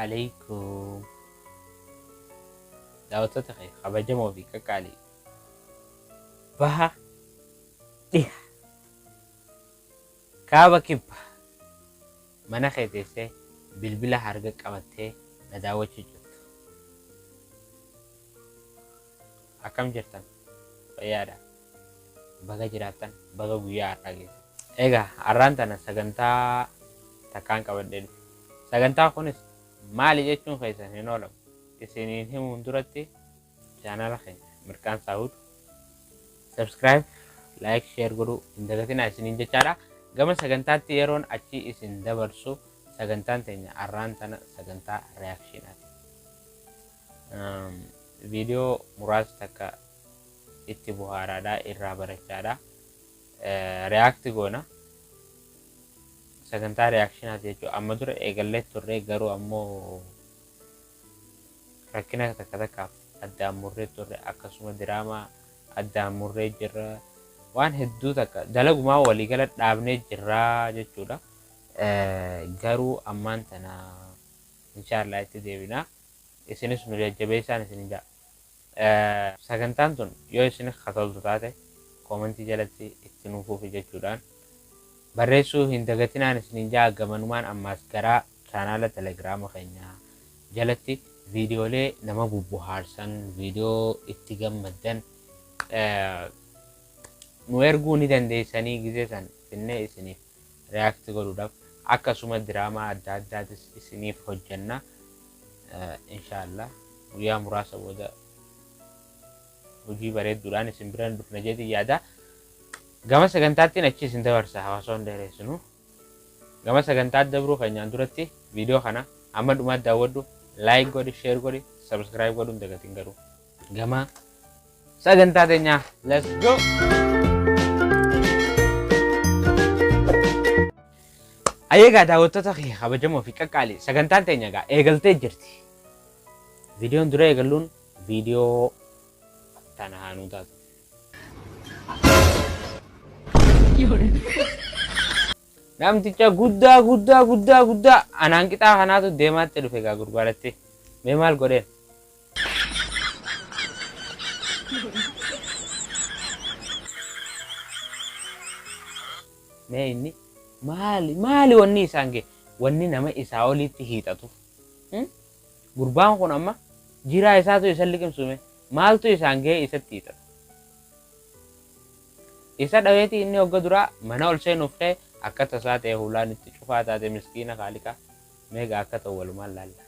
عليكم دعوتك خير خبجمو في كالي بها ديه كابا كيب mana khaytese bilbila harga qabatte nadaawachuu jirtu akkam jirtan fayyaadha baga jiraatan baga guyyaa har'aa geesse egaa har'aan tana sagantaa takkaan qabadhee dhufe sagantaa kunis maali jechuun keessan hin oolamu isiniin himuun duratti chaanala keenya mirkaan saawud subscribe like share godhuu hin dagatinaa isiniin jechaadha gama sagantaatti yeroon achi isin dabarsu sagantaan teenya har'aan tana sagantaa reakshiinaati. Viidiyoo muraasa takka itti bu'aaraadhaa irraa barachaadha. Reaakti goona sagantaa reakshiinaati jechuudha. Amma dura eegallee turre garuu ammoo rakkina takka takkaaf addaan murree turre akkasuma diraamaa addaan murree jirra. waan hedduu takka dalagumaa waliigala dhaabnee jirraa jechuudha. Garuu ammaan tana inshallah itti deebina isinis nu jajjabeessaan isin jaa. Sagantaan tun yoo isin katoltu taate koomentii jalatti itti nuufuuf jechuudhaan barreessuu hin dagatinaan isin jaa. Gamanumaan ammaas garaa chaanaala telegiraama keenya jalatti viidiyoolee nama bubbuhaarsan viidiyoo itti gammaddan nu erguu ni dandeessanii gisee san finnee isiniif reaakti godhuudhaaf akkasuma diraamaa adda addaatis isiniif hojjanna inshallah guyyaa muraasa booda hojii bareedduudhaan isin biraan dhufna jedhi yaada. Gama sagantaattiin achi isin dabarsa hawaasa hunda dheeressinu. Gama sagantaatti dabruu keenyaan duratti viidiyoo kana amma dhumaatti daawwadhu like godhi share godhi subscribe godhuun dagatiin garuu gama sagantaa teenyaa let's go. Ayega daawwattoota kabajamoo fi qaqqaalii sagantaan teenya egaa eegaltee jirti. Viidiyoon dura eegaluun viidiyoo tana haanuu taatu. Namticha guddaa anaan qixaa kanaatu deemaatti dhufe egaa gurguraatti. Mee maal godheen? Mee inni maali wanni isaan gee wanni nama isaa olitti hiixatu gurbaan kun amma jiraa isaatu isa liqimsume maaltu isaan gee isatti hiixatu isa dhaweeti inni hogga duraa mana ol seenuuf ta'e akka tasaa ta'e hulaan itti cufaa taate miskiina kaalikaa meegaa akka ta'u walumaan laalla.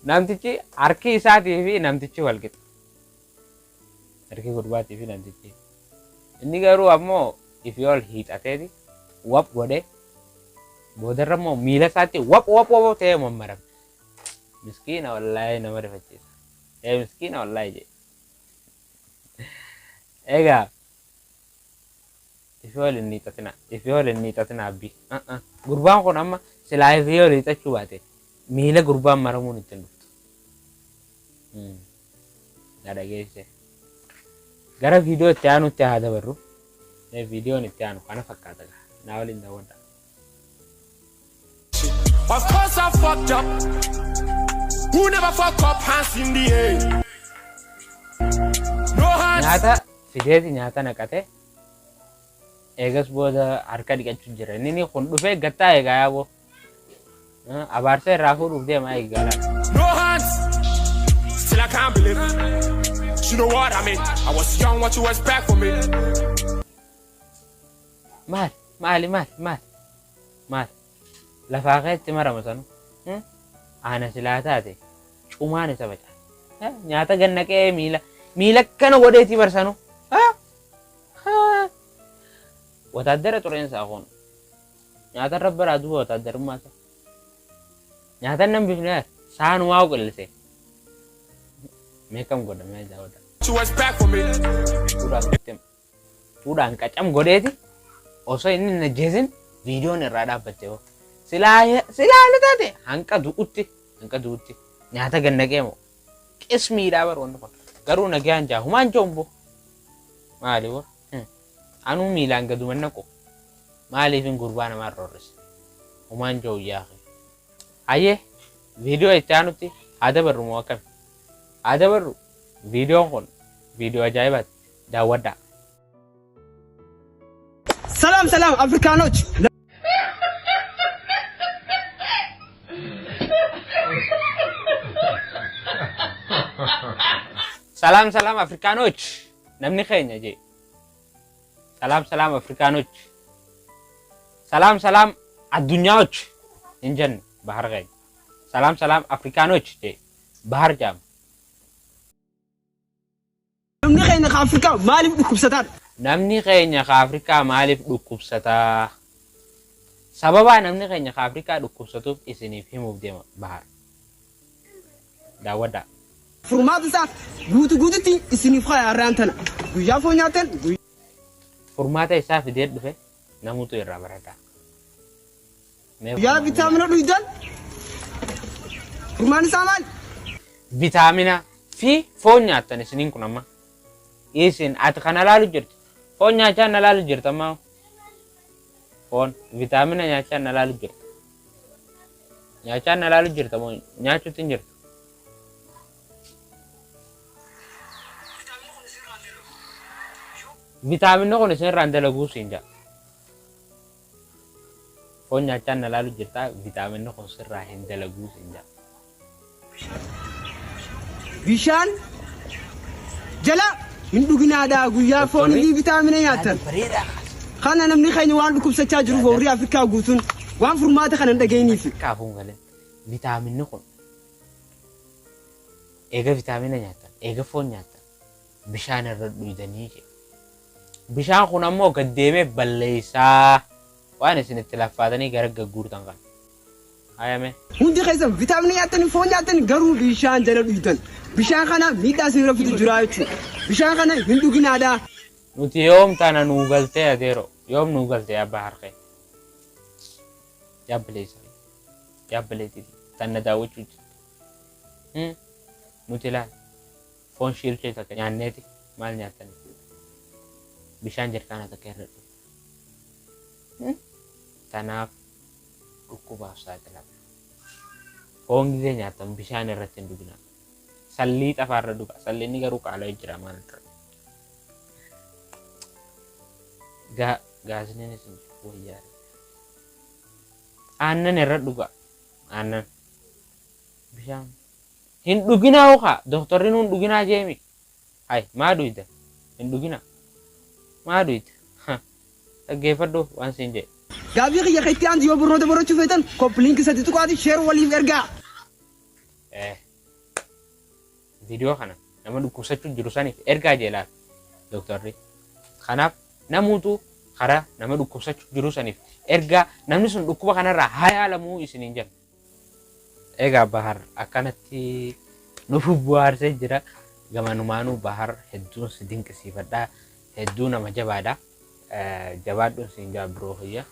Namtichi harki isaatii fi namtichi wal qixa. Harki gurbaatii fi namtichi. Inni garuu ammoo ifi ol hiixateeti wap godhee boodarra ammoo miila isaatti wap ta'ee mammarame. Miskiina wallaahi nama rifachiisa. Miskiina wallaahi jee. Egaa ifi ol hin hiixatina abbii. Gurbaan kun amma silaa ifi ol hiixachuu baate miila gurbaan maramuun ittiin dhufu. Nada geesse gara viidiyoo itti aanutti haa dabarru. Viidiyoon itti aanu kana fakkaata naa waliin daawwadha. Of course I fucked up. Who never fuck up hands in the air. No hands. Nyaata fideeti nyaata naqate eegas booda harka dhiqachuu jira. Inni kun dhufee gattaa eegaa yaaboo abaarsa irraa fuudhuuf deemaa eegalaan. No hands. Still I can't believe it. You know what I mean? I was young, what you expect from me? Maal. Lafaa keetti marama sanu. Ana silaa taate cumaan isa baca. Nyaata gannaqee miila kana godheetii barsanu. Wataadara xureensaa kun. Nyaata rabbaraa duuba wataadarummaa isa. Nyaata nan bifneer saanumaa qillise. Meekam godhamee daawwadha. Fuudhaan qacam godheeti osoo inni hin ajjeesin viidiyoon irraa dhaabbattee hoo. Silaa taate hanqa du'utti nyaata gannaqee moo qismiidhaa baroonni kun garuu nagaan jaa humaan joombo Maali wa? Anu miilaan gadu manna ko. Maaliifin gurbaa namaa roorris. Umaan joo yaaqe. Aye video itti aanutti ada barru moo akkam? Ada barru videoon kun video ajaa'ibaati. Daawwadhaa. ሰላም ሰላም አፍሪካኖች ሰላም ሰላም አፍሪካኖች namni keenya je ሰላም አፍሪካኖች ሰላም አዱኛዎች እንጀን ባህር ገኝ ሰላም አፍሪካኖች je ባህር ጃም namni keenya ka Afrika maaliif dhukkubsataan namni keenya ka Afrika maaliif dhukkubsataa sababa namni keenya ka Afrika dhukkubsatuuf isiniif himuuf deema bahar daawwadhaa. furmaata isaa guututti isiniif haa arraantana guyyaa foon nyaatan furmaata isaa fidee dhufe namuutu irraa barata. guyyaa vitaamina dhuydan furmaan isaa maal? Vitaamina fi foon nyaatan isiniin kun amma isin ati kana laalu jirti foon nyaachaa na laalu jirti amma foon vitaamina nyaachaa na laalu jirti nyaachaa na laalu jirti moo nyaachuutti hin jirtu. Vitaamina kun isin irraan dalaguu siin jaa foon nyaachaa na laalu jirta vitaamina kun sirraa hin dalaguu siin jaa. bishaan jala hin dhuginaadhaa guyyaa foonii fi vitaamina nyaatan kana namni keenya waan dhukkubsachaa jiruuf horii Afrikaa guutuun waan furmaata kana hin dhageenyiif. Kaafuun galee vitaaminni kun eega vitaamina nyaatan eega foon nyaatan bishaan irra dhuydanii jedhu. Bishaan kun ammoo gad deemee balleessaa waan isin itti laffaatanii gara gagguurtan kan. Hayame. Hundi keessan vitaamina nyaatanii foon nyaatanii garuu bishaan jala dhuydan. Bishaan kana miidhaa isin irra fidu jira jechuudha. Bishaan kana hin dhuginaadhaa. Nuti yoom tana nuu galtee adeero yoom nuu galtee abbaa harkee. Yabbaleeti tanna daawwachuu jirti. Nuti laal foon shiilchee takka nyaanneeti maal nyaatanii. Bishaan jarkaana takka irra dhufu. Tanaaf dhukkubaaf saaxilama. Foon gisee nyaatan bishaan irratti hin dhuginaa. Sallii xafaarra dhuga. Salliinni garuu qaala'ee jira maal irra. Gaasniin isin wayyaare. Aannan irra dhuga. Aannan. Bishaan. Hin dhuginaa hookaa. Dooktorri nuun dhuginaa jeemi. Hai maa dhuyda? Hin dhuginaa. Maa dhuyda? Dhaggeeffadhu waan siin jedhe. Gaabii kiyya keessatti aanti yoo barnoota barachuu feetan koppiliinki sadi tuqaati sheer waliif ergaa. Viidiyoo kana nama dhukkubsachuu jiru saniif ergaa jeelaaf dooktorri. Kanaaf namuutu karaa nama dhukkubsachuu jiru saniif ergaa namni sun dhukkuba kanarraa haa yaalamuu isiniin jedha. Egaa bahar akkanatti nuuf bu'aarsee jira. Gamanumaanuu bahar hedduun si dinqisiifadhaa. Hedduu nama jabaadha. Jabaadhuun siin jaa biroo hiyya.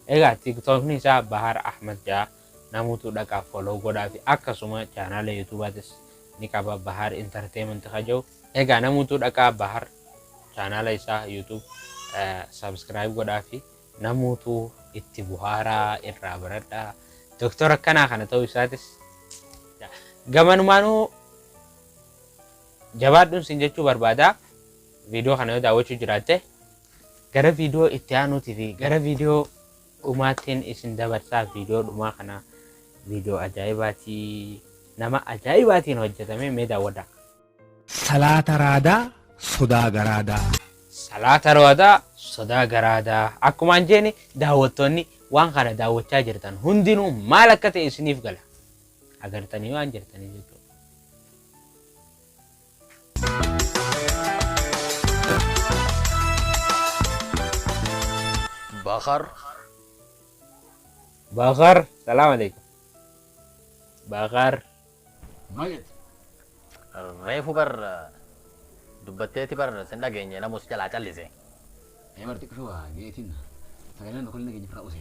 Egaa tiktokni isaa Bahar Ahmad jaa namuutu dhaqaa follow godhaa fi akkasuma chaanaala yuutuubaatis ni qaba Bahar Entertainment hajau. Egaa namuutu dhaqaa Bahar chaanaala isaa yuutuub subscribe godhaa fi namuutu itti buhaaraa irraa baradhaa. Doktor akkanaa kana ta'uu isaatis gamanumaanuu jabaadhuun siin jechuu barbaada. Video kana yoo daawwachuu jiraatte gara video itti aanuutii fi gara video dhumaatiin isin dabarsaa. Video dhumaa kana video ajaa'ibaatii nama ajaa'ibaatiin hojjetame mee daawwadhaa. Salaata raadaa sodaa garaadaa. Salaata raadaa sodaa garaadaa. Akkumaan jeeni daawwattoonni waan kana daawwachaa jirtan hundinuu maal akka ta'e isiniif gala. Agartanii waan jirtanii jechuudha. Bakar, salam alaikum. Bakar. Maget. Reefu bar dubbatteeti bar sin dhageenye namus jalaa callise. Marti kushua geetin sagaleen dhokol nageenye fira use.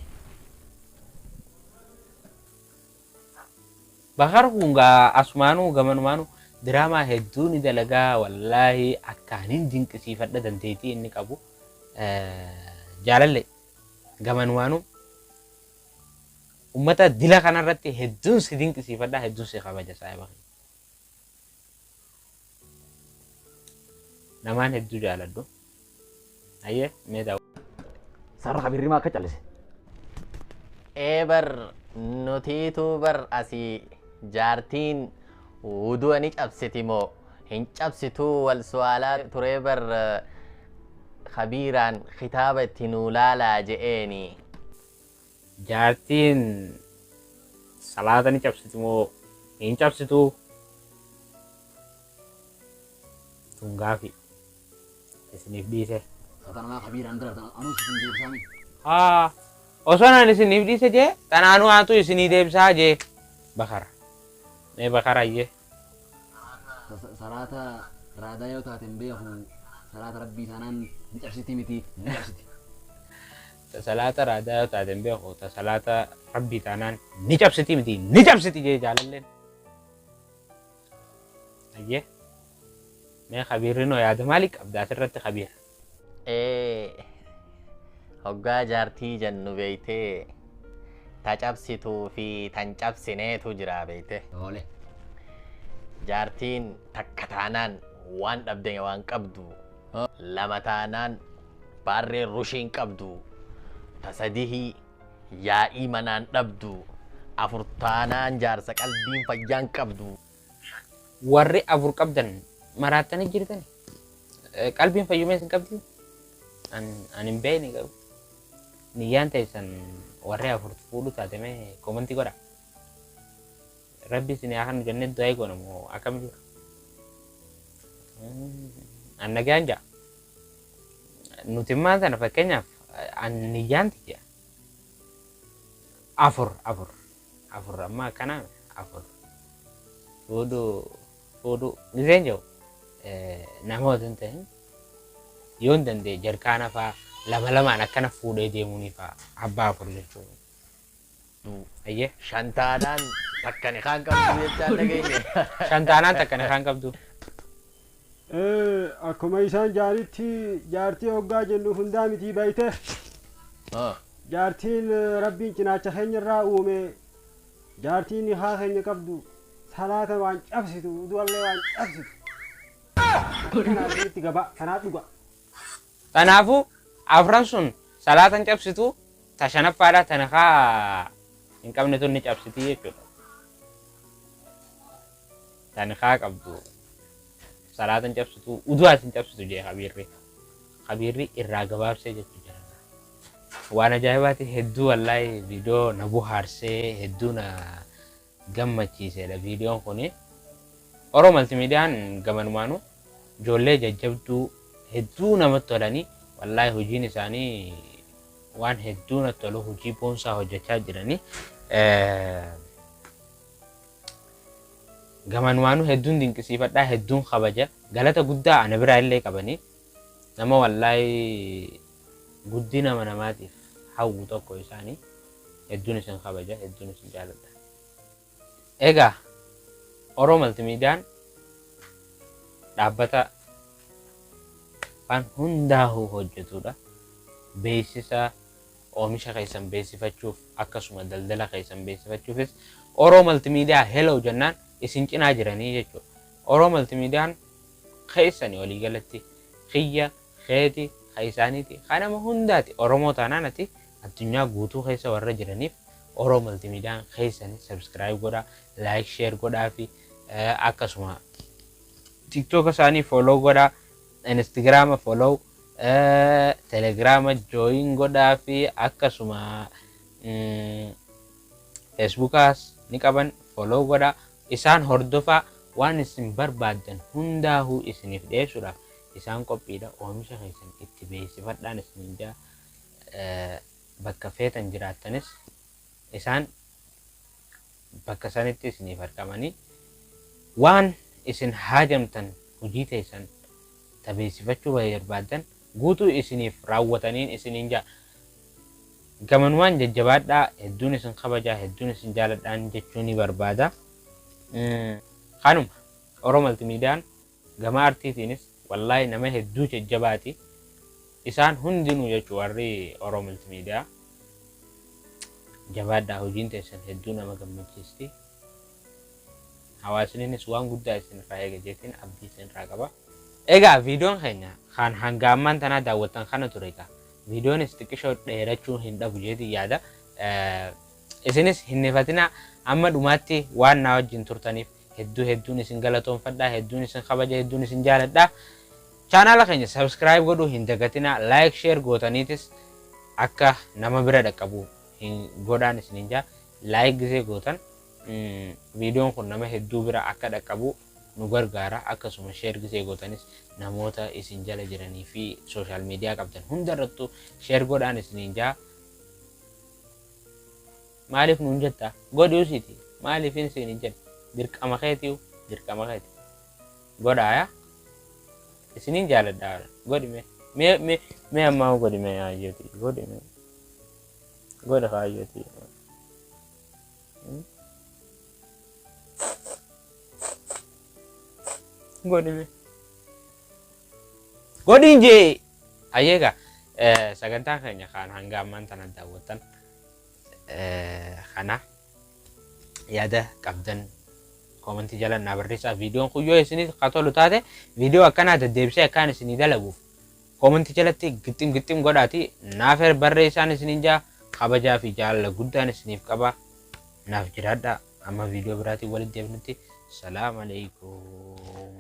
Bakar kun gaa asumaanuu gamanumaanuu diraamaa hedduu ni dalagaa wallaahi akkaanin dinqisiifadha dandeettii inni qabu jaalalle gamanumaanu ummata dila kanarratti hedduun si dinqisiifadha hedduun si kabaja saahiba namaan hedduu jaaladhu ayyee mee daawwa Sarara kabirri maa akka callise. Bar nutiitu bar asii jaartiin uduu ni cabsiti moo hin cabsituu wal su'aalaa turee bar khabiiraan kitaaba itti nuu laalaa je'eeni. jaartiin salaata ni cabsiti moo hin cabsituu tun gaafi isiniif dhiise Satana maa kabiraan daratan anuu sitin deebisanii. haa osoo naan isiniif dhiise jee tanaanuu haatu isinii deebisaa jee bakara mee bakara iyyee Salata raadaa yoo taaten beeku salata rabbii taanaan ni cabsiti miti ni cabsiti. salaata raadaa yoo taaten beeku ta salaata rabbii taanaan ni cabsiti miti ni cabsiti jee jaalalleen ayyee mee khabiirrinoo yaada maalii qabda asirratti khabiira Hoggaa jaartii jennu beeytee ta cabsituu fi tan cabsineetu jira beeyte. Oole. Jaartiin takka taanaan waan dhabde waan qabdu. Lama taanaan baarreen rushiin qabdu. Ta sadihii yaa'ii manaan dhabdu. Afur taanaan jaarsa qalbiin fayyaan qabdu. warri afur qabdan maraattanii jirtani qalbiin fayyumee isin qabdi an hin beekne garuu niyyaan teessan warri afur fuudhu taateme komantii godha rabbi isin akan jennee du'aa goona moo akkam jira an nagaan jaa nuti immaan sana fakkeenyaaf an niyyaan tiyya afur amma akkana afur fuudhu giseen jiru namoota hin ta'in yoo hin dandeenye jarkaana fa'aa lama lamaan akkana fuudhee deemuunii fa'aa abbaa afur jechuudha. Ayyee Shantaanaan takka ni kaan qabdu jechaa dhageenye. shantaanaan takka ni kaan qabdu. akkuma isaan jaartii hoggaa jennu hundaa mitii bayte jaartiin rabbiin cinaacha keenya irraa uume jaartiin haa keenya qabdu salaata waan cabsitu du'allee waan cabsitu kanaafinitti gaba kanaa dhuga Kanaafuu afran sun salaatan cabsitu ta shanaffaadha tana kaa hin qabne tun ni cabsiti jechuudha. Tani kaa qabdu salaatan cabsitu udu'aas hin cabsitu jee khabiirri irraa gabaabsee jechuu jira. Waan ajaa'ibaati hedduu wallaahi viidiyoo na bohaarsee hedduu na gammachiisedha viidiyoon kuni. Oromoo Maltiimiidiyaan gamanumaanu ijoollee jajjabduu hedduu namatti tolanii wallaahi hojiin isaanii waan hedduu natti tolu hojii boonsaa hojjechaa jiranii gamanumaanu hedduun dinqisiifadhaa hedduun kabaja galata guddaa ana biraa illee qabanii nama wallaahi guddina nama namaatiif hawwu tokko isaanii hedduun isin kabaja hedduun isin jaaladha. Egaa Oromoo Maltiimiidiyaan dhaabbata waan hundaa'uu hojjetudha. Beeksisa oomisha keessan beeksifachuuf akkasuma daldala keessan beeksifachuufis Oromoo Maltiimiidiyaa hello jennaan isin cinaa jiranii jechuudha. Oromoo Maltiimiidiyaan keessanii walii galatti xiyya keeti keessaaniiti kanama hundaati Oromoo taanaan ati addunyaa guutuu keessa warra jiraniif Oromoo Maltiimiidiyaan keessanii subscribe godhaa like share godhaa fi akkasuma TikTok isaanii follow godhaa Instagram follow Telegram join godhaa fi akkasuma Facebookas ni qaban follow godhaa isaan hordofaa waan isin barbaadan hundaa'uu isiniif dhiyeessuudhaaf isaan qophiidha oomisha keessan itti beeksifadhaan isiniin jaa bakka feetan jiraattanis isaan bakka sanitti isiniif argamanii waan isin haajamtan hojii teessan beeksifachuu barbaadan guutuu isiniif raawwataniin isiniin jaa gamanumaan jajjabaadhaa hedduun isin kabajaa hedduun isin jaaladhaan jechuu ni barbaada. Kanuma Oromoo Multiimiidiyaan gama artiitiinis wallahi nama hedduu jajjabaati. Isaan hundinuu jechuun warri Oromoo Multiimiidiyaa jabaadhaa hojiin teessan hedduu nama gammachiisti. Hawaasniinis waan guddaa isin irraa eegajeetiin abdii isin irraa qaba. Egaa viidiyoon keenya kan hanga ammaan tanaa daawwattan kana ture egaa. Viidiyoonis xiqqishoo dheerachuu hin dhabu jeetii yaada. Isinis hin nifatina amma dhumaatti waan na wajjin turtaniif hedduun isin galatoomfadhaa, hedduun isin kabaja, hedduun isin jaaladhaa. Chaanaala keenya subscribe godhuu hin dagatina, like share gootaniitis akka nama bira dhaqqabu hin godhaan isinin jaa. Like gisee gootan viidiyoon kun nama hedduu bira akka dhaqqabu nu gargaara. Akkasuma share gisee gootanis namoota isin jala jiranii fi social media qabdan hundarrattu share godhaan isinin jaa. Maaliif nuun jetta? Godhuu siiti. Maaliif hin siin jedhu? Dirqama keetii godhaa. Isinin jaaladhaa. Godhime. Mee ammaa godhime hayyooti. Godhime. Godha hayyooti. Godhime. Godhin jee. Hayyeegaa sagantaan keenya kan hanga ammaan tana daawwattan kana yaada qabdan komentii jala naa barreessaa. Viidiyoon kun yoo isinii tolu taate viidiyoo akkanaa deddeebisee akkaan isinii dalaguuf komentii jalatti gixxim godhaati naaf barreessaan isiniin jaa. Kabajaa fi jaalala guddaan isiniif qaba. Naaf jiraadhaa. Amma viidiyoo biraatiin walitti deebinutti. Salaamu alaikum.